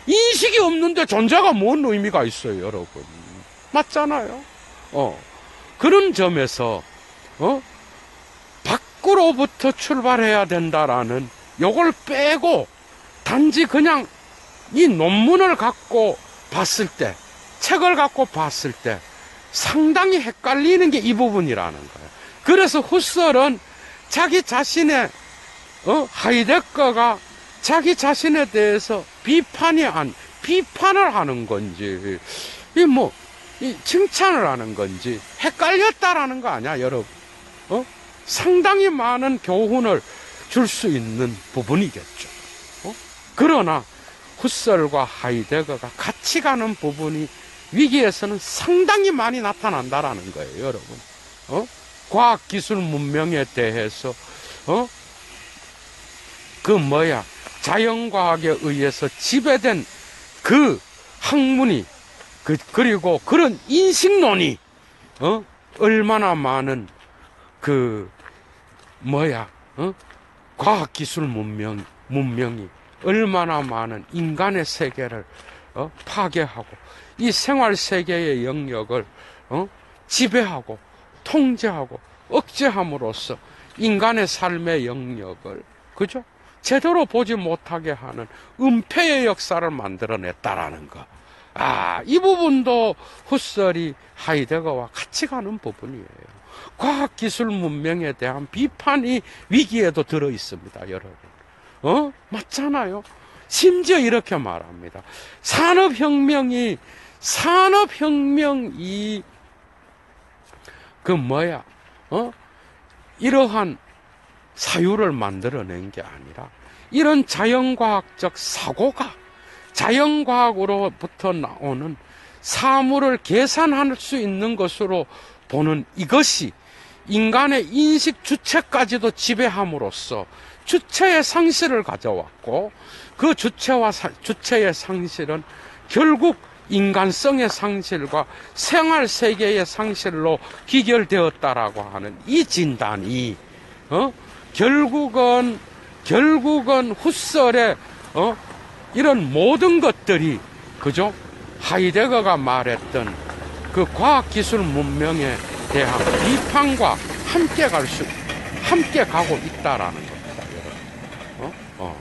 인식이 없는데 존재가 뭔 의미가 있어요, 여러분? 맞잖아요. 그런 점에서 밖으로부터 출발해야 된다라는 요걸 빼고 단지 그냥 이 논문을 갖고 봤을 때, 책을 갖고 봤을 때 상당히 헷갈리는 게 이 부분이라는 거예요. 그래서 후설은 자기 자신의 하이데거가 자기 자신에 대해서 비판을 하는 건지 칭찬을 하는 건지 헷갈렸다라는 거 아니야, 여러분? 상당히 많은 교훈을 줄 수 있는 부분이겠죠. 그러나 후설과 하이데거가 같이 가는 부분이 위기에서는 상당히 많이 나타난다라는 거예요, 여러분. 과학기술 문명에 대해서 자연과학에 의해서 지배된 그 학문이, 그리고 그런 인식론이, 얼마나 많은 과학기술 문명이 얼마나 많은 인간의 세계를 파괴하고 이 생활세계의 영역을 지배하고 통제하고 억제함으로써 인간의 삶의 영역을, 그죠? 제대로 보지 못하게 하는 은폐의 역사를 만들어냈다라는 거. 이 부분도 후설이 하이데거와 같이 가는 부분이에요. 과학기술 문명에 대한 비판이 위기에도 들어 있습니다, 여러분. 맞잖아요. 심지어 이렇게 말합니다. 산업혁명이 이러한 사유를 만들어낸 게 아니라 이런 자연과학적 사고가 자연과학으로부터 나오는 사물을 계산할 수 있는 것으로 보는 이것이 인간의 인식 주체까지도 지배함으로써 주체의 상실을 가져왔고, 그 주체의 상실은 결국 인간성의 상실과 생활세계의 상실로 귀결되었다라고 하는 이 진단이 결국은 후설의 이런 모든 것들이, 그죠? 하이데거가 말했던 그 과학기술 문명에 대한 비판과 함께 가고 있다라는 겁니다, 여러분.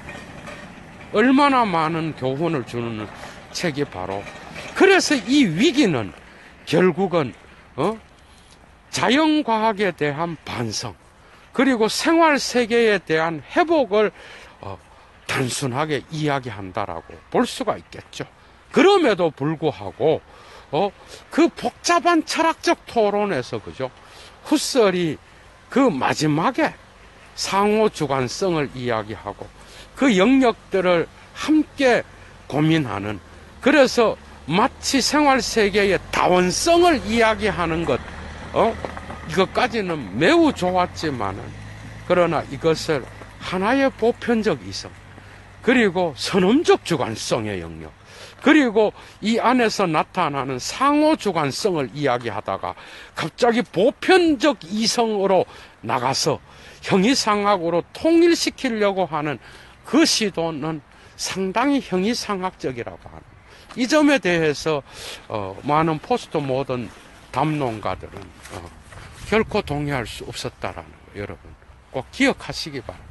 얼마나 많은 교훈을 주는 책이 바로, 그래서 이 위기는 결국은 자연과학에 대한 반성, 그리고 생활세계에 대한 회복을 단순하게 이야기한다라고 볼 수가 있겠죠. 그럼에도 불구하고 그 복잡한 철학적 토론에서, 그죠? 후설이 그 마지막에 상호 주관성을 이야기하고 그 영역들을 함께 고민하는, 그래서 마치 생활세계의 다원성을 이야기하는 것, 이것까지는 매우 좋았지만은, 그러나 이것을 하나의 보편적 이성, 그리고 선험적 주관성의 영역, 그리고 이 안에서 나타나는 상호 주관성을 이야기하다가 갑자기 보편적 이성으로 나가서 형이상학으로 통일시키려고 하는 그 시도는 상당히 형이상학적이라고 하는, 이 점에 대해서 많은 포스트 모던 담론가들은 결코 동의할 수 없었다라는 거, 여러분 꼭 기억하시기 바랍니다.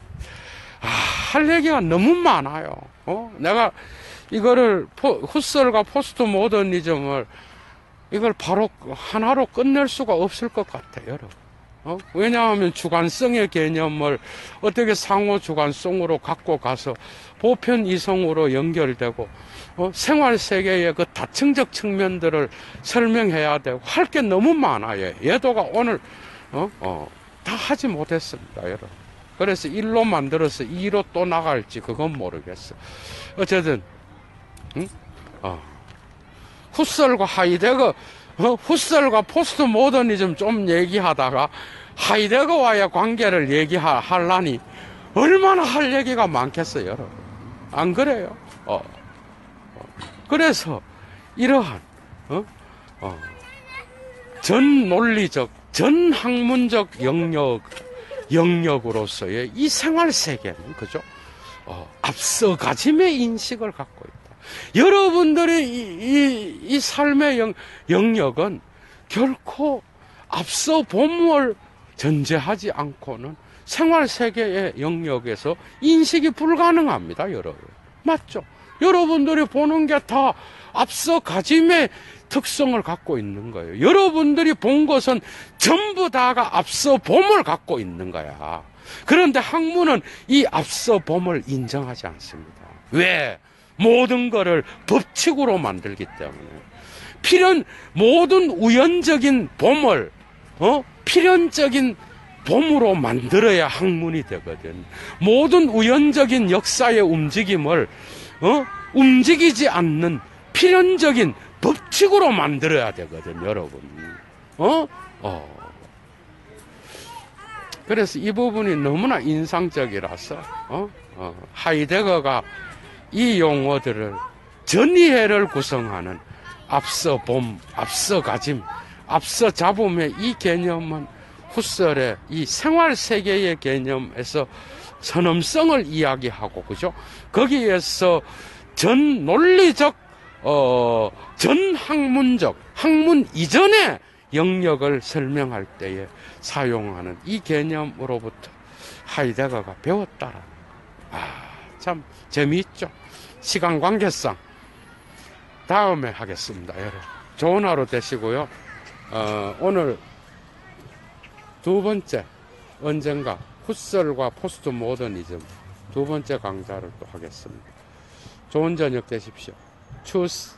할 얘기가 너무 많아요. 내가 이거를 후설과 포스트 모더니즘을 이걸 바로 하나로 끝낼 수가 없을 것 같아요, 여러분. 왜냐하면 주관성의 개념을 어떻게 상호 주관성으로 갖고 가서 보편 이성으로 연결되고 생활세계의 그 다층적 측면들을 설명해야 되고 할 게 너무 많아요. 예도가 오늘 다 하지 못했습니다, 여러분. 그래서 1로 만들어서 2로 또 나갈지 그건 모르겠어. 어쨌든 후설과 하이데거, 후설과 포스트 모더니즘 좀 얘기하다가 하이데거와의 관계를 얘기하려니 얼마나 할 얘기가 많겠어요, 여러분. 안 그래요? 그래서 이러한 전 논리적, 전 학문적 영역으로서의 이 생활세계는, 그죠? 앞서가짐의 인식을 갖고 있다. 여러분들의 이 삶의 영역은 결코 앞서 봄을 전제하지 않고는 생활세계의 영역에서 인식이 불가능합니다, 여러분. 맞죠? 여러분들이 보는 게 다 앞서가짐의 특성을 갖고 있는 거예요. 여러분들이 본 것은 전부 다가 앞서 봄을 갖고 있는 거야. 그런데 학문은 이 앞서 봄을 인정하지 않습니다. 왜? 모든 것을 법칙으로 만들기 때문에. 모든 우연적인 봄을, 필연적인 봄으로 만들어야 학문이 되거든. 모든 우연적인 역사의 움직임을, 움직이지 않는 필연적인 법칙으로 만들어야 되거든, 여러분. 그래서 이 부분이 너무나 인상적이라서 하이데거가 이 용어들을 전이해를 구성하는 앞서 봄, 앞서 가짐, 앞서 잡음의 이 개념은 후설의 이 생활 세계의 개념에서 선엄성을 이야기하고, 그죠? 거기에서 전 논리적, 전 학문적, 학문 이전의 영역을 설명할 때에 사용하는 이 개념으로부터 하이데거가 배웠다라는 거. 참 재미있죠? 시간 관계상 다음에 하겠습니다, 여러분. 좋은 하루 되시고요. 오늘 두 번째, 언젠가 후설과 포스트 모더니즘 두 번째 강좌를 또 하겠습니다. 좋은 저녁 되십시오. 추스.